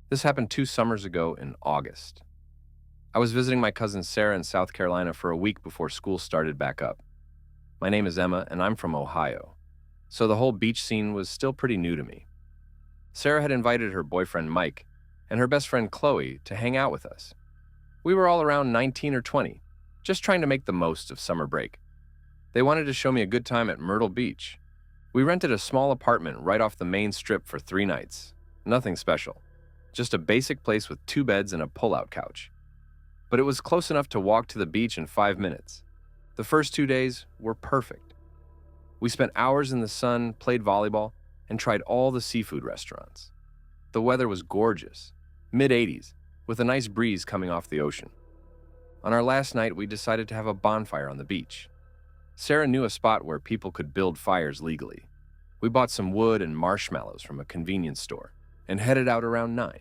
This happened 2 summers ago in August. I was visiting my cousin Sarah in South Carolina for a week before school started back up. My name is Emma, and I'm from Ohio, so the whole beach scene was still pretty new to me. Sarah had invited her boyfriend Mike and her best friend Chloe to hang out with us. We were all around 19 or 20, just trying to make the most of summer break. They wanted to show me a good time at Myrtle Beach. We rented a small apartment right off the main strip for 3 nights. Nothing special, just a basic place with 2 beds and a pull-out couch. But it was close enough to walk to the beach in 5 minutes. The first 2 days were perfect. We spent hours in the sun, played volleyball, and tried all the seafood restaurants. The weather was gorgeous, mid-80s, with a nice breeze coming off the ocean. On our last night, we decided to have a bonfire on the beach. Sarah knew a spot where people could build fires legally. We bought some wood and marshmallows from a convenience store and headed out around 9.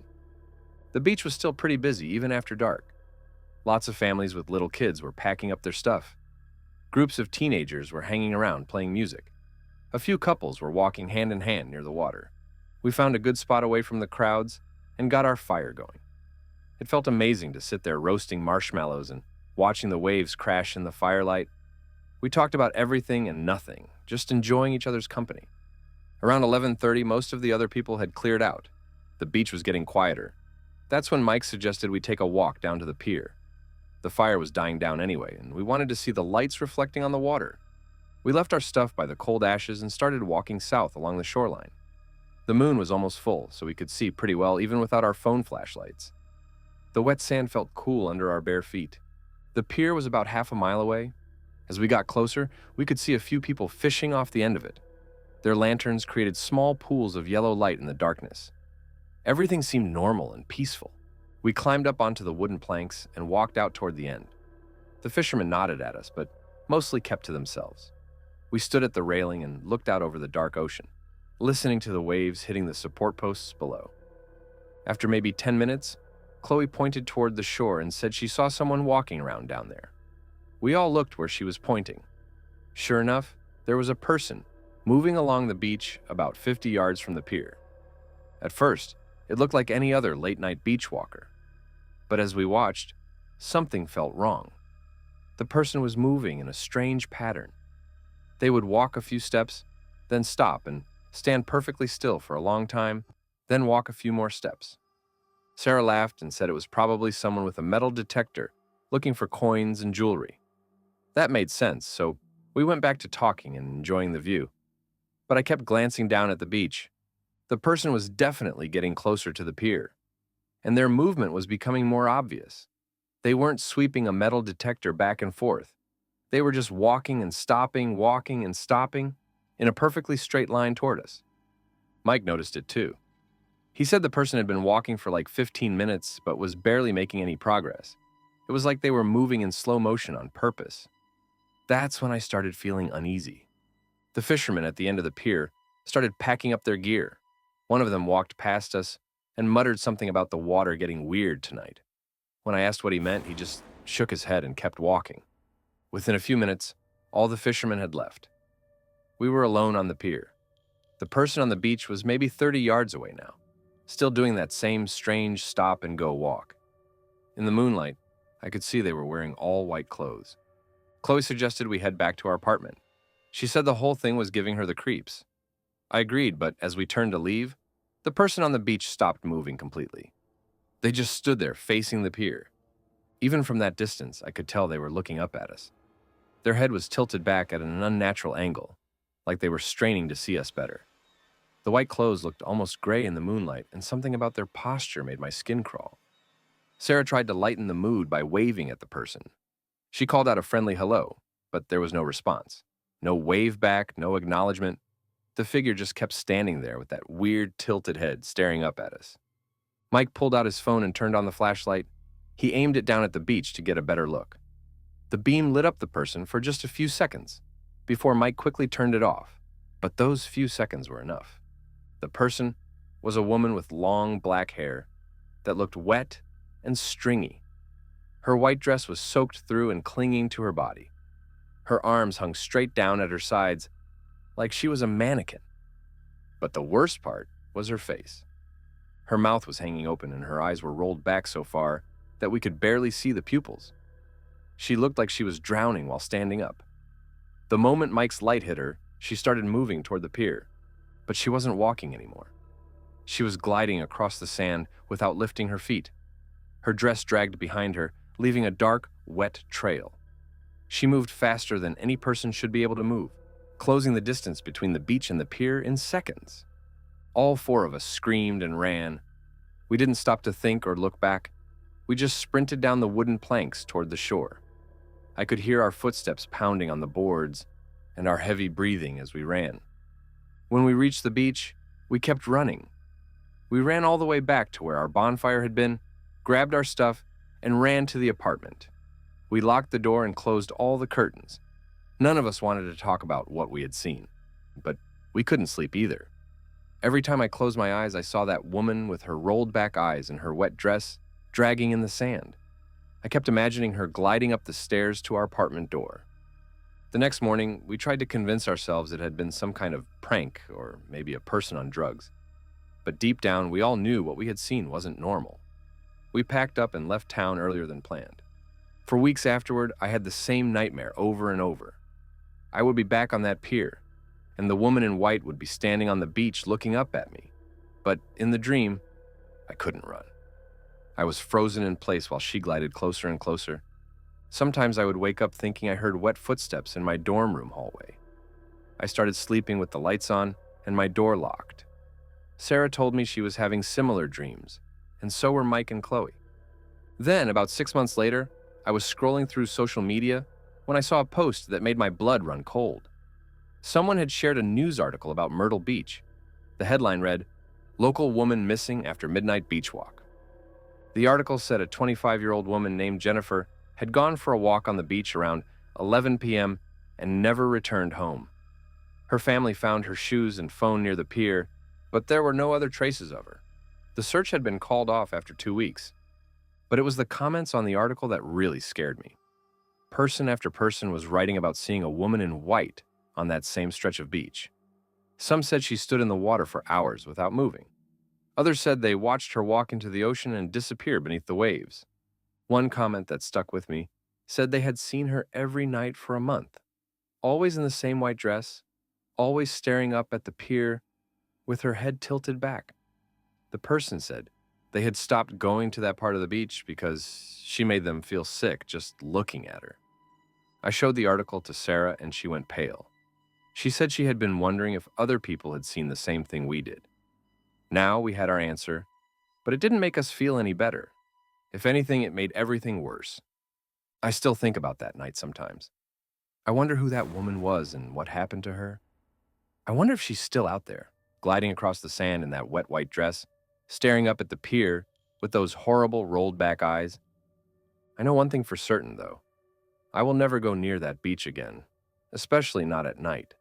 The beach was still pretty busy even after dark. Lots of families with little kids were packing up their stuff. Groups of teenagers were hanging around playing music. A few couples were walking hand in hand near the water. We found a good spot away from the crowds and got our fire going. It felt amazing to sit there roasting marshmallows and watching the waves crash in the firelight. We talked about everything and nothing, just enjoying each other's company. Around 11:30, most of the other people had cleared out. The beach was getting quieter. That's when Mike suggested we take a walk down to the pier. The fire was dying down anyway, and we wanted to see the lights reflecting on the water. We left our stuff by the cold ashes and started walking south along the shoreline. The moon was almost full, so we could see pretty well even without our phone flashlights. The wet sand felt cool under our bare feet. The pier was about half a mile away. As we got closer, we could see a few people fishing off the end of it. Their lanterns created small pools of yellow light in the darkness. Everything seemed normal and peaceful. We climbed up onto the wooden planks and walked out toward the end. The fishermen nodded at us, but mostly kept to themselves. We stood at the railing and looked out over the dark ocean, listening to the waves hitting the support posts below. After maybe 10 minutes, Chloe pointed toward the shore and said she saw someone walking around down there. We all looked where she was pointing. Sure enough, there was a person moving along the beach about 50 yards from the pier. At first, it looked like any other late-night beach walker. But as we watched, something felt wrong. The person was moving in a strange pattern. They would walk a few steps, then stop and stand perfectly still for a long time, then walk a few more steps. Sarah laughed and said it was probably someone with a metal detector looking for coins and jewelry. That made sense, so we went back to talking and enjoying the view. But I kept glancing down at the beach. The person was definitely getting closer to the pier, and their movement was becoming more obvious. They weren't sweeping a metal detector back and forth. They were just walking and stopping in a perfectly straight line toward us. Mike noticed it too. He said the person had been walking for like 15 minutes but was barely making any progress. It was like they were moving in slow motion on purpose. That's when I started feeling uneasy. The fishermen at the end of the pier started packing up their gear. One of them walked past us and muttered something about the water getting weird tonight. When I asked what he meant, he just shook his head and kept walking. Within a few minutes, all the fishermen had left. We were alone on the pier. The person on the beach was maybe 30 yards away now, still doing that same strange stop-and-go walk. In the moonlight, I could see they were wearing all white clothes. Chloe suggested we head back to our apartment. She said the whole thing was giving her the creeps. I agreed, but as we turned to leave, the person on the beach stopped moving completely. They just stood there facing the pier. Even from that distance, I could tell they were looking up at us. Their head was tilted back at an unnatural angle, like they were straining to see us better. The white clothes looked almost gray in the moonlight, and something about their posture made my skin crawl. Sarah tried to lighten the mood by waving at the person. She called out a friendly hello, but there was no response. No wave back, no acknowledgement. The figure just kept standing there with that weird tilted head staring up at us. Mike pulled out his phone and turned on the flashlight. He aimed it down at the beach to get a better look. The beam lit up the person for just a few seconds before Mike quickly turned it off, but those few seconds were enough. The person was a woman with long black hair that looked wet and stringy. Her white dress was soaked through and clinging to her body. Her arms hung straight down at her sides like she was a mannequin. But the worst part was her face. Her mouth was hanging open and her eyes were rolled back so far that we could barely see the pupils. She looked like she was drowning while standing up. The moment Mike's light hit her, she started moving toward the pier, but she wasn't walking anymore. She was gliding across the sand without lifting her feet. Her dress dragged behind her, leaving a dark, wet trail. She moved faster than any person should be able to move, closing the distance between the beach and the pier in seconds. All four of us screamed and ran. We didn't stop to think or look back. We just sprinted down the wooden planks toward the shore. I could hear our footsteps pounding on the boards and our heavy breathing as we ran. When we reached the beach, we kept running. We ran all the way back to where our bonfire had been, grabbed our stuff, and ran to the apartment. We locked the door and closed all the curtains. None of us wanted to talk about what we had seen, but we couldn't sleep either. Every time I closed my eyes, I saw that woman with her rolled back eyes and her wet dress dragging in the sand. I kept imagining her gliding up the stairs to our apartment door. The next morning, we tried to convince ourselves it had been some kind of prank or maybe a person on drugs. But deep down, we all knew what we had seen wasn't normal. We packed up and left town earlier than planned. For weeks afterward, I had the same nightmare over and over. I would be back on that pier, and the woman in white would be standing on the beach looking up at me. But in the dream, I couldn't run. I was frozen in place while she glided closer and closer. Sometimes I would wake up thinking I heard wet footsteps in my dorm room hallway. I started sleeping with the lights on and my door locked. Sarah told me she was having similar dreams, and so were Mike and Chloe. Then, about 6 months later, I was scrolling through social media when I saw a post that made my blood run cold. Someone had shared a news article about Myrtle Beach. The headline read, "Local woman missing after midnight beach walk." The article said a 25-year-old woman named Jennifer had gone for a walk on the beach around 11 p.m. and never returned home. Her family found her shoes and phone near the pier, but there were no other traces of her. The search had been called off after 2 weeks. But it was the comments on the article that really scared me. Person after person was writing about seeing a woman in white on that same stretch of beach. Some said she stood in the water for hours without moving. Others said they watched her walk into the ocean and disappear beneath the waves. One comment that stuck with me said they had seen her every night for a month, always in the same white dress, always staring up at the pier with her head tilted back. The person said they had stopped going to that part of the beach because she made them feel sick just looking at her. I showed the article to Sarah and she went pale. She said she had been wondering if other people had seen the same thing we did. Now we had our answer, but it didn't make us feel any better. If anything, it made everything worse. I still think about that night sometimes. I wonder who that woman was and what happened to her. I wonder if she's still out there, gliding across the sand in that wet white dress, staring up at the pier with those horrible rolled back eyes. I know one thing for certain, though. I will never go near that beach again, especially not at night.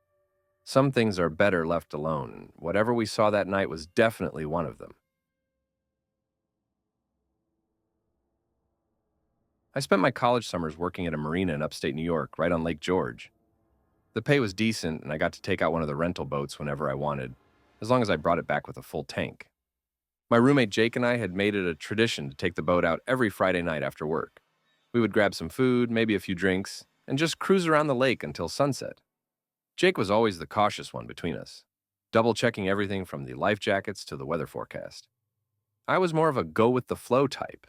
Some things are better left alone, and whatever we saw that night was definitely one of them. I spent my college summers working at a marina in upstate New York, right on Lake George. The pay was decent, and I got to take out one of the rental boats whenever I wanted, as long as I brought it back with a full tank. My roommate Jake and I had made it a tradition to take the boat out every Friday night after work. We would grab some food, maybe a few drinks, and just cruise around the lake until sunset. Jake was always the cautious one between us, double-checking everything from the life jackets to the weather forecast. I was more of a go-with-the-flow type.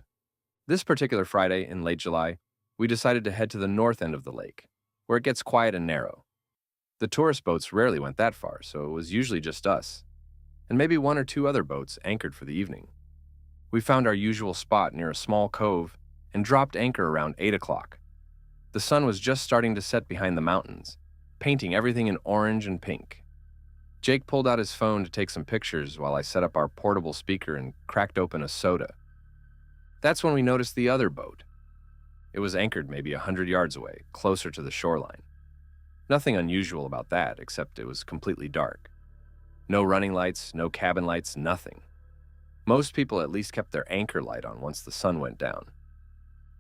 This particular Friday in late July, we decided to head to the north end of the lake, where it gets quiet and narrow. The tourist boats rarely went that far, so it was usually just us, and maybe one or two other boats anchored for the evening. We found our usual spot near a small cove and dropped anchor around 8 o'clock. The sun was just starting to set behind the mountains, painting everything in orange and pink. Jake pulled out his phone to take some pictures while I set up our portable speaker and cracked open a soda. That's when we noticed the other boat. It was anchored maybe 100 yards away, closer to the shoreline. Nothing unusual about that, except it was completely dark. No running lights, no cabin lights, nothing. Most people at least kept their anchor light on once the sun went down.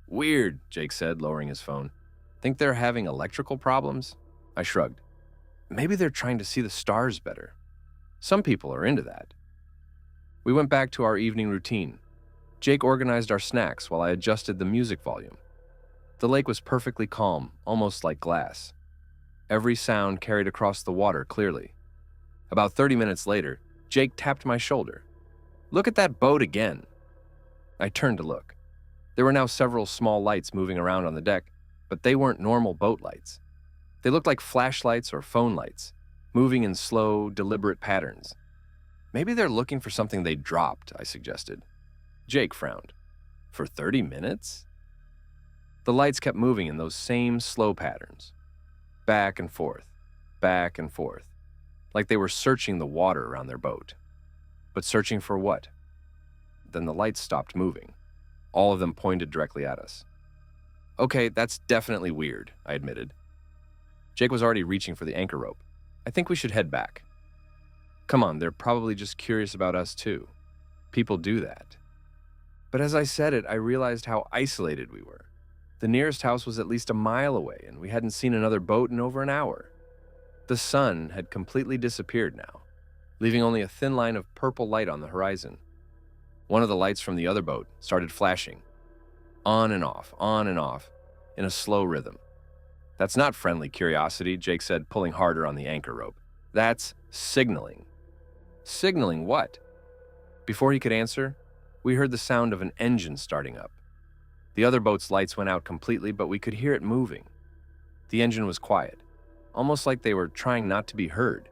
"Weird," Jake said, lowering his phone. "Think they're having electrical problems?" I shrugged. "Maybe they're trying to see the stars better. Some people are into that." We went back to our evening routine. Jake organized our snacks while I adjusted the music volume. The lake was perfectly calm, almost like glass. Every sound carried across the water clearly. About 30 minutes later, Jake tapped my shoulder. "Look at that boat again." I turned to look. There were now several small lights moving around on the deck, but they weren't normal boat lights. They looked like flashlights or phone lights, moving in slow, deliberate patterns. "Maybe they're looking for something they dropped," I suggested. Jake frowned. "For 30 minutes?" The lights kept moving in those same slow patterns. Back and forth, like they were searching the water around their boat. But searching for what? Then the lights stopped moving. All of them pointed directly at us. "Okay, that's definitely weird," I admitted. Jake was already reaching for the anchor rope. "I think we should head back." "Come on, they're probably just curious about us too. People do that." But as I said it, I realized how isolated we were. The nearest house was at least a mile away, and we hadn't seen another boat in over an hour. The sun had completely disappeared now, leaving only a thin line of purple light on the horizon. One of the lights from the other boat started flashing. On and off, in a slow rhythm. "That's not friendly curiosity," Jake said, pulling harder on the anchor rope. "That's signaling." "Signaling what?" Before he could answer, we heard the sound of an engine starting up. The other boat's lights went out completely, but we could hear it moving. The engine was quiet, almost like they were trying not to be heard.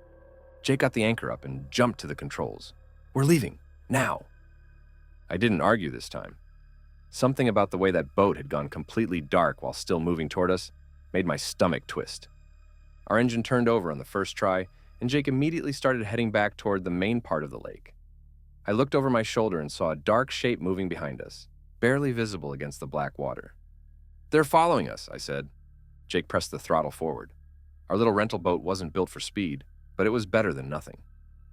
Jake got the anchor up and jumped to the controls. "We're leaving, now." I didn't argue this time. Something about the way that boat had gone completely dark while still moving toward us made my stomach twist. Our engine turned over on the first try, and Jake immediately started heading back toward the main part of the lake. I looked over my shoulder and saw a dark shape moving behind us, barely visible against the black water. "They're following us," I said. Jake pressed the throttle forward. Our little rental boat wasn't built for speed, but it was better than nothing.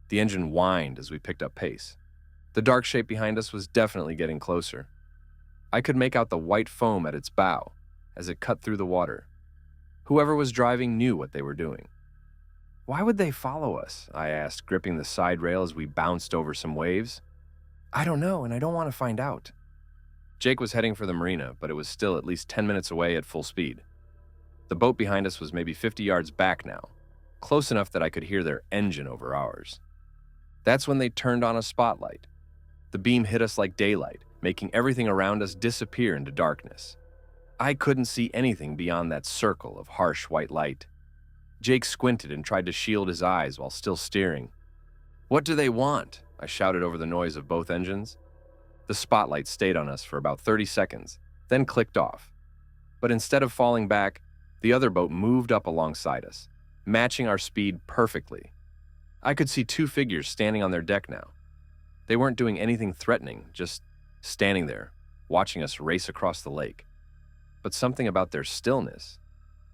The engine whined as we picked up pace. The dark shape behind us was definitely getting closer. I could make out the white foam at its bow as it cut through the water. Whoever was driving knew what they were doing. "Why would they follow us?" I asked, gripping the side rail as we bounced over some waves. "I don't know, and I don't want to find out." Jake was heading for the marina, but it was still at least 10 minutes away at full speed. The boat behind us was maybe 50 yards back now, close enough that I could hear their engine over ours. That's when they turned on a spotlight. The beam hit us like daylight, making everything around us disappear into darkness. I couldn't see anything beyond that circle of harsh white light. Jake squinted and tried to shield his eyes while still steering. "What do they want?" I shouted over the noise of both engines. The spotlight stayed on us for about 30 seconds, then clicked off. But instead of falling back, the other boat moved up alongside us, matching our speed perfectly. I could see two figures standing on their deck now. They weren't doing anything threatening, just standing there, watching us race across the lake. But something about their stillness,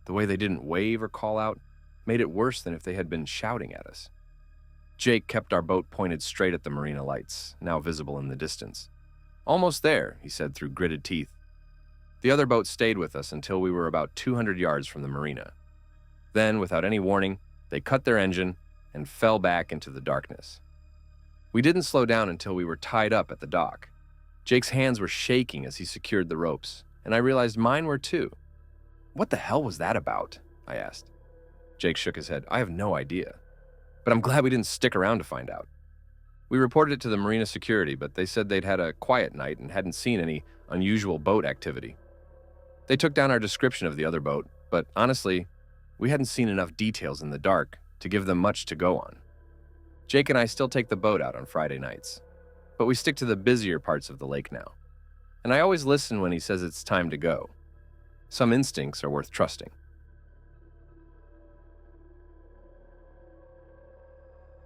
the way they didn't wave or call out, made it worse than if they had been shouting at us. Jake kept our boat pointed straight at the marina lights, now visible in the distance. "Almost there," he said through gritted teeth. The other boat stayed with us until we were about 200 yards from the marina. Then, without any warning, they cut their engine and fell back into the darkness. We didn't slow down until we were tied up at the dock. Jake's hands were shaking as he secured the ropes, and I realized mine were too. "What the hell was that about?" I asked. Jake shook his head. "I have no idea. But I'm glad we didn't stick around to find out." We reported it to the marina security, but they said they'd had a quiet night and hadn't seen any unusual boat activity. They took down our description of the other boat, but honestly, we hadn't seen enough details in the dark to give them much to go on. Jake and I still take the boat out on Friday nights, but we stick to the busier parts of the lake now. And I always listen when he says it's time to go. Some instincts are worth trusting.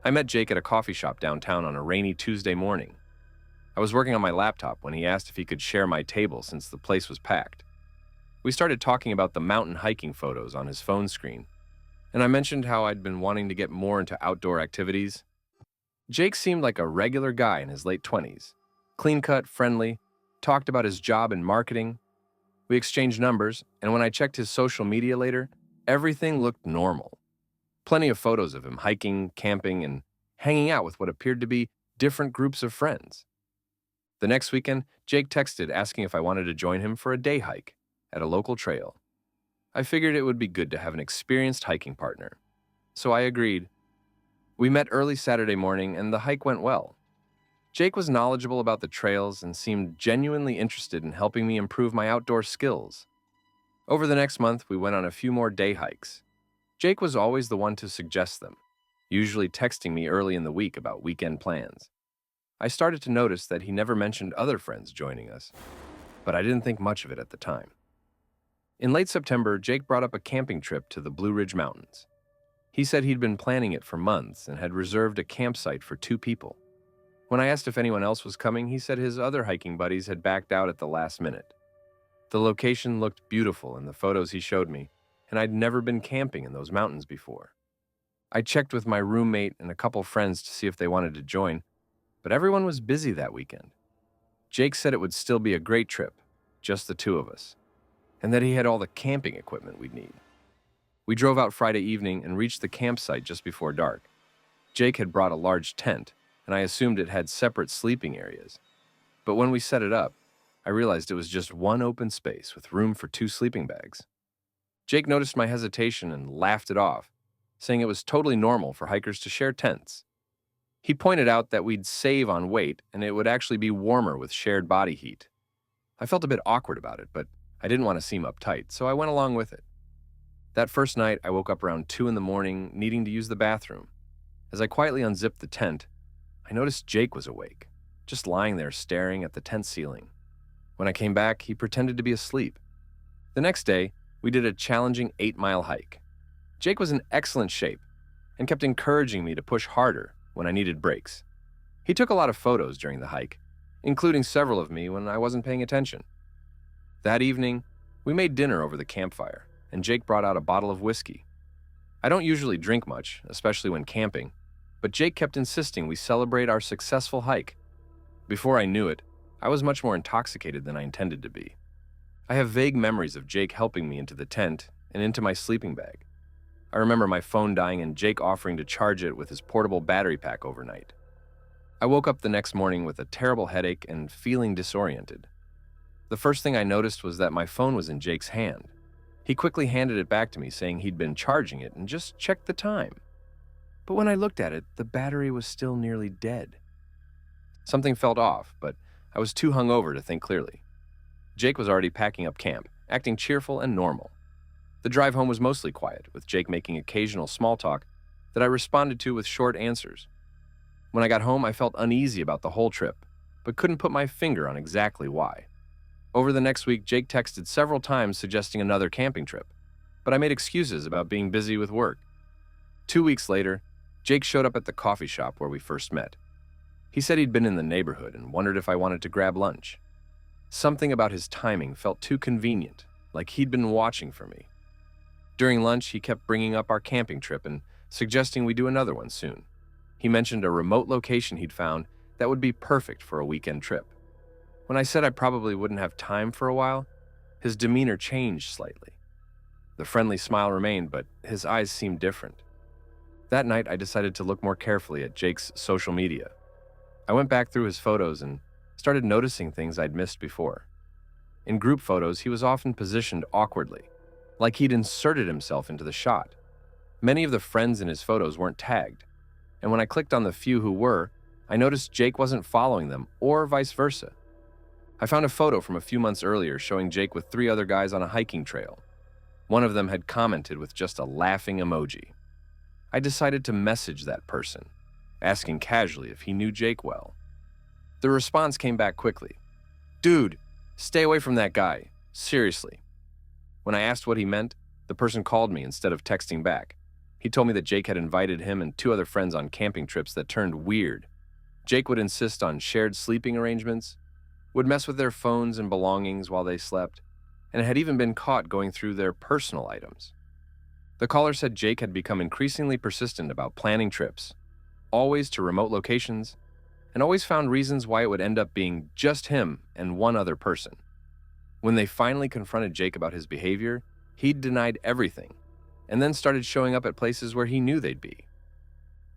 I met Jake at a coffee shop downtown on a rainy Tuesday morning. I was working on my laptop when he asked if he could share my table since the place was packed. We started talking about the mountain hiking photos on his phone screen, and I mentioned how I'd been wanting to get more into outdoor activities. Jake seemed like a regular guy in his late 20s, clean-cut, friendly, talked about his job in marketing. We exchanged numbers, and when I checked his social media later, everything looked normal. Plenty of photos of him hiking, camping, and hanging out with what appeared to be different groups of friends. The next weekend, Jake texted asking if I wanted to join him for a day hike at a local trail. I figured it would be good to have an experienced hiking partner, so I agreed. We met early Saturday morning and the hike went well. Jake was knowledgeable about the trails and seemed genuinely interested in helping me improve my outdoor skills. Over the next month, we went on a few more day hikes. Jake was always the one to suggest them, usually texting me early in the week about weekend plans. I started to notice that he never mentioned other friends joining us, but I didn't think much of it at the time. In late September, Jake brought up a camping trip to the Blue Ridge Mountains. He said he'd been planning it for months and had reserved a campsite for 2 people. When I asked if anyone else was coming, he said his other hiking buddies had backed out at the last minute. The location looked beautiful in the photos he showed me, and I'd never been camping in those mountains before. I checked with my roommate and a couple friends to see if they wanted to join, but everyone was busy that weekend. Jake said it would still be a great trip, just the 2 of us, and that he had all the camping equipment we'd need. We drove out Friday evening and reached the campsite just before dark. Jake had brought a large tent, and I assumed it had separate sleeping areas. But when we set it up, I realized it was just one open space with room for 2 sleeping bags. Jake noticed my hesitation and laughed it off, saying it was totally normal for hikers to share tents. He pointed out that we'd save on weight and it would actually be warmer with shared body heat. I felt a bit awkward about it, but I didn't want to seem uptight, so I went along with it. That first night, I woke up around 2 in the morning, needing to use the bathroom. As I quietly unzipped the tent, I noticed Jake was awake, just lying there staring at the tent ceiling. When I came back, he pretended to be asleep. The next day, we did a challenging 8-mile hike. Jake was in excellent shape and kept encouraging me to push harder when I needed breaks. He took a lot of photos during the hike, including several of me when I wasn't paying attention. That evening, we made dinner over the campfire, and Jake brought out a bottle of whiskey. I don't usually drink much, especially when camping, but Jake kept insisting we celebrate our successful hike. Before I knew it, I was much more intoxicated than I intended to be. I have vague memories of Jake helping me into the tent and into my sleeping bag. I remember my phone dying and Jake offering to charge it with his portable battery pack overnight. I woke up the next morning with a terrible headache and feeling disoriented. The first thing I noticed was that my phone was in Jake's hand. He quickly handed it back to me, saying he'd been charging it and just checked the time. But when I looked at it, the battery was still nearly dead. Something felt off, but I was too hungover to think clearly. Jake was already packing up camp, acting cheerful and normal. The drive home was mostly quiet, with Jake making occasional small talk that I responded to with short answers. When I got home, I felt uneasy about the whole trip, but couldn't put my finger on exactly why. Over the next week, Jake texted several times suggesting another camping trip, but I made excuses about being busy with work. 2 weeks later, Jake showed up at the coffee shop where we first met. He said he'd been in the neighborhood and wondered if I wanted to grab lunch. Something about his timing felt too convenient, like he'd been watching for me. During lunch, he kept bringing up our camping trip and suggesting we do another one soon. He mentioned a remote location he'd found that would be perfect for a weekend trip. When I said I probably wouldn't have time for a while, his demeanor changed slightly. The friendly smile remained, but his eyes seemed different. That night, I decided to look more carefully at Jake's social media. I went back through his photos and started noticing things I'd missed before. In group photos, he was often positioned awkwardly, like he'd inserted himself into the shot. Many of the friends in his photos weren't tagged, and when I clicked on the few who were, I noticed Jake wasn't following them, or vice versa. I found a photo from a few months earlier showing Jake with 3 other guys on a hiking trail. One of them had commented with just a laughing emoji. I decided to message that person, asking casually if he knew Jake well. The response came back quickly. "Dude, stay away from that guy. Seriously." When I asked what he meant, the person called me instead of texting back. He told me that Jake had invited him and 2 other friends on camping trips that turned weird. Jake would insist on shared sleeping arrangements, would mess with their phones and belongings while they slept, and had even been caught going through their personal items. The caller said Jake had become increasingly persistent about planning trips, always to remote locations, and always found reasons why it would end up being just him and one other person. When they finally confronted Jake about his behavior, he'd denied everything, and then started showing up at places where he knew they'd be.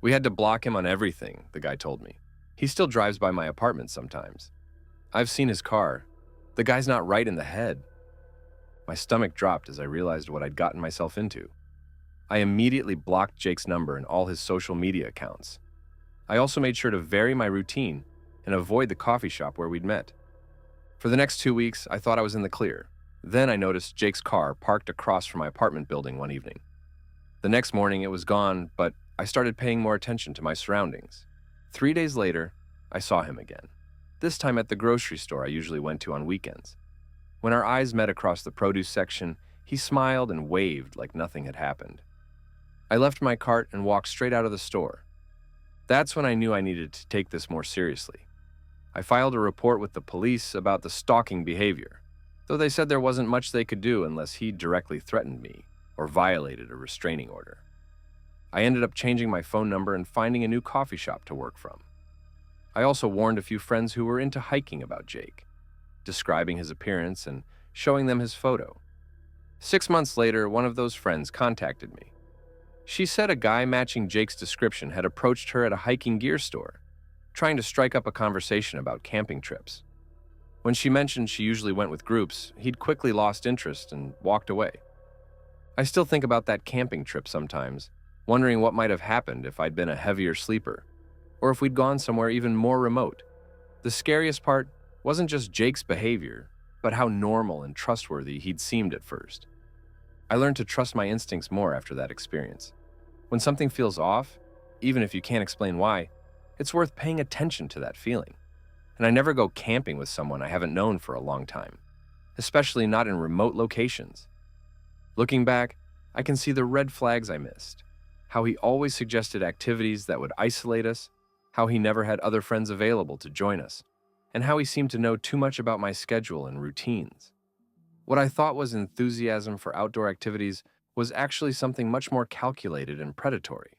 "We had to block him on everything," the guy told me. He still drives by my apartment sometimes. I've seen his car. The guy's not right in the head. My stomach dropped as I realized what I'd gotten myself into. I immediately blocked Jake's number and all his social media accounts. I also made sure to vary my routine and avoid the coffee shop where we'd met. For the next 2 weeks, I thought I was in the clear. Then I noticed Jake's car parked across from my apartment building one evening. The next morning, it was gone, but I started paying more attention to my surroundings. 3 days later, I saw him again, this time at the grocery store I usually went to on weekends. When our eyes met across the produce section, he smiled and waved like nothing had happened. I left my cart and walked straight out of the store. That's when I knew I needed to take this more seriously. I filed a report with the police about the stalking behavior, though they said there wasn't much they could do unless he directly threatened me or violated a restraining order. I ended up changing my phone number and finding a new coffee shop to work from. I also warned a few friends who were into hiking about Jake, describing his appearance and showing them his photo. 6 months later, one of those friends contacted me. She said a guy matching Jake's description had approached her at a hiking gear store, trying to strike up a conversation about camping trips. When she mentioned she usually went with groups, he'd quickly lost interest and walked away. I still think about that camping trip sometimes, wondering what might have happened if I'd been a heavier sleeper, or if we'd gone somewhere even more remote. The scariest part wasn't just Jake's behavior, but how normal and trustworthy he'd seemed at first. I learned to trust my instincts more after that experience. When something feels off, even if you can't explain why, it's worth paying attention to that feeling. And I never go camping with someone I haven't known for a long time, especially not in remote locations. Looking back, I can see the red flags I missed, how he always suggested activities that would isolate us, how he never had other friends available to join us, and how he seemed to know too much about my schedule and routines. What I thought was enthusiasm for outdoor activities was actually something much more calculated and predatory.